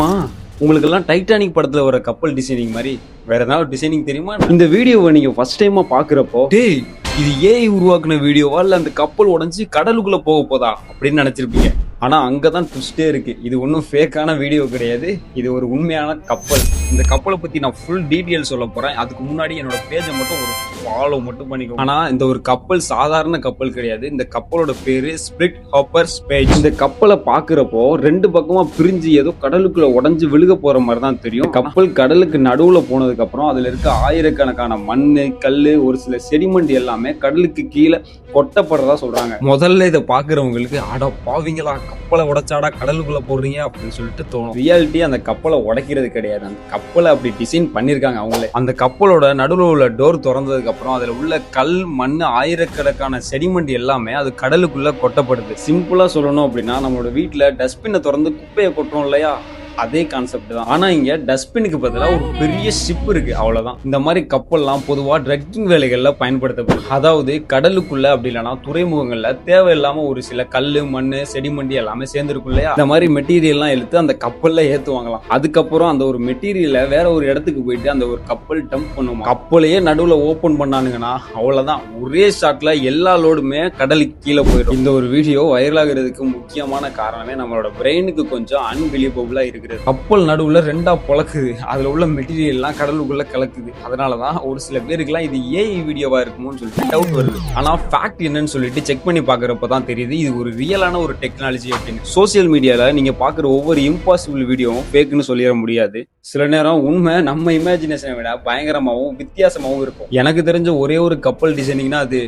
ஆமா, உங்களுக்கெல்லாம் டைட்டானிக் படத்துல வர கப்பல் டிசைனிங் மாதிரி வேற ஏதாவது டிசைனிங் தெரியுமா? இந்த வீடியோவை நீங்க ஃபர்ஸ்ட் டைமா பாக்குறப்போ டேய் இது ஏஐ உருவாக்குன வீடியோவா இல்ல அந்த கப்பல் உடைஞ்சு கடலுக்குள்ள போக போதா அப்படின்னு நினைச்சிருப்பீங்க. ஆனா அங்கதான் ட்விஸ்டே இருக்கு. இது ஒன்றும் ஃபேக்கான வீடியோ கிடையாது, இது ஒரு உண்மையான கப்பல். இந்த கப்பலை பத்தி நான் ஃபுல் டீட்டெயில் சொல்ல போறேன். அதுக்கு முன்னாடி என்னோட பேஜை மட்டும் ஒரு ஃபாலோ மட்டும் பண்ணிக்கோ. ஆனா இந்த ஒரு கப்பல் சாதாரண கப்பல் கிடையாது. இந்த கப்பலோட பேரு ஸ்பிளிட் ஹாப்பர் ஸ்பேஸ். இந்த கப்பலை பாக்குறப்போ ரெண்டு பக்கமா பிரிஞ்சு ஏதோ கடலுக்குள்ள உடஞ்சு விழுக போற மாதிரி தான் தெரியும். கப்பல் கடலுக்கு நடுவுல போனதுக்கு அப்புறம் அதுல இருக்க ஆயிரக்கணக்கான மண்ணு கல்லு ஒரு சில செடிமெண்ட் எல்லாமே கடலுக்கு கீழே கொட்டப்படுறதா சொல்றாங்க. முதல்ல இதை பாக்குறவங்களுக்கு ஆடா பாவீங்களா, கப்பலை உடைச்சாடா கடலுக்குள்ள போடுறீங்க அப்படின்னு சொல்லிட்டு தோணும். ரியாலிட்டி அந்த கப்பலை உடைக்கிறது கிடையாது, அந்த கப்பலை அப்படி டிசைன் பண்ணிருக்காங்க அவங்களே. அந்த கப்பலோட நடுவில் உள்ள டோர் திறந்ததுக்கு அப்புறம் அதுல உள்ள கல் மண் ஆயிரக்கணக்கான செடிமெண்ட் எல்லாமே அது கடலுக்குள்ள கொட்டப்படுது. சிம்பிளா சொல்லணும் அப்படின்னா நம்மளோட வீட்டுல டஸ்ட்பினை திறந்து குப்பையை கொட்டுறோம் இல்லையா, அதே கான்செப்ட் தான். ஆனா இங்க டஸ்ட்பினுக்கு பதிலாக ஒரு பெரிய ஷிப் இருக்கு, அவ்வளவுதான். இந்த மாதிரி கப்பல்லாம் பொதுவா ட்ரக்கிங் வேலைகள்ல பயன்படுத்தப்படும். அதாவது கடலுக்குள்ள அப்படி இல்லைன்னா துறைமுகங்கள்ல தேவையில்லாம ஒரு சில கல்லு மண்ணு செடிமண்டி எல்லாமே சேர்ந்துருக்கும் இல்லையா, இந்த மாதிரி மெட்டீரியல்லாம் எடுத்து அந்த கப்பல்ல ஏத்துவாங்களாம். அதுக்கப்புறம் அந்த ஒரு மெட்டீரியலை வேற ஒரு இடத்துக்கு போயிட்டு அந்த ஒரு கப்பல் டம்ப் பண்ணுவோம். கப்பலையே நடுவுல ஓபன் பண்ணானுங்கன்னா அவ்வளவுதான், ஒரே ஷாட்ல எல்லா லோடுமே கடலுக்கு கீழே போயிடும். இந்த ஒரு வீடியோ வைரல் ஆகிறதுக்கு முக்கியமான காரணமே நம்மளோட பிரெயினுக்கு கொஞ்சம் அன்பிலீவபிளா இருக்கு. கப்பல் நடுவுல ரெண்டா பொளக்குது, அதுல உள்ள மெட்டீரியல் எல்லாம் கடலுக்குள்ள கலக்குது. அதனாலதான் ஒரு சில பேருக்குலாம் இது ஏஐ வீடியோவா இருக்குமோன்னு சொல்லிட்டு டவுட் வருது. ஆனா ஃபேக்ட் என்னன்னு சொல்லிட்டு செக் பண்ணி பாக்குறப்பதான் தெரியுது இது ஒரு ரியலான ஒரு டெக்னாலஜி அப்படின்னு. சோசியல் மீடியால நீங்க பாக்குற ஒவ்வொரு இம்பாசிபிள் வீடியோவும் ஃபேக்னு சொல்லிட முடியாது. சில நேரம் உண்மை நம்ம இமேஜினேஷனை விட பயங்கரமாவும் வித்தியாசமாவும் இருக்கும். எனக்கு தெரிஞ்ச ஒரே ஒரு கப்பல் டிசைனிங்னா அது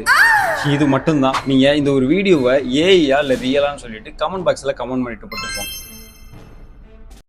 இது மட்டும்தான். நீங்க இந்த ஒரு வீடியோவை ஏஐயா இல்ல ரியலான்னு சொல்லிட்டு கமெண்ட் பாக்ஸ்ல கமெண்ட் பண்ணிட்டு போட்டுருப்போம்.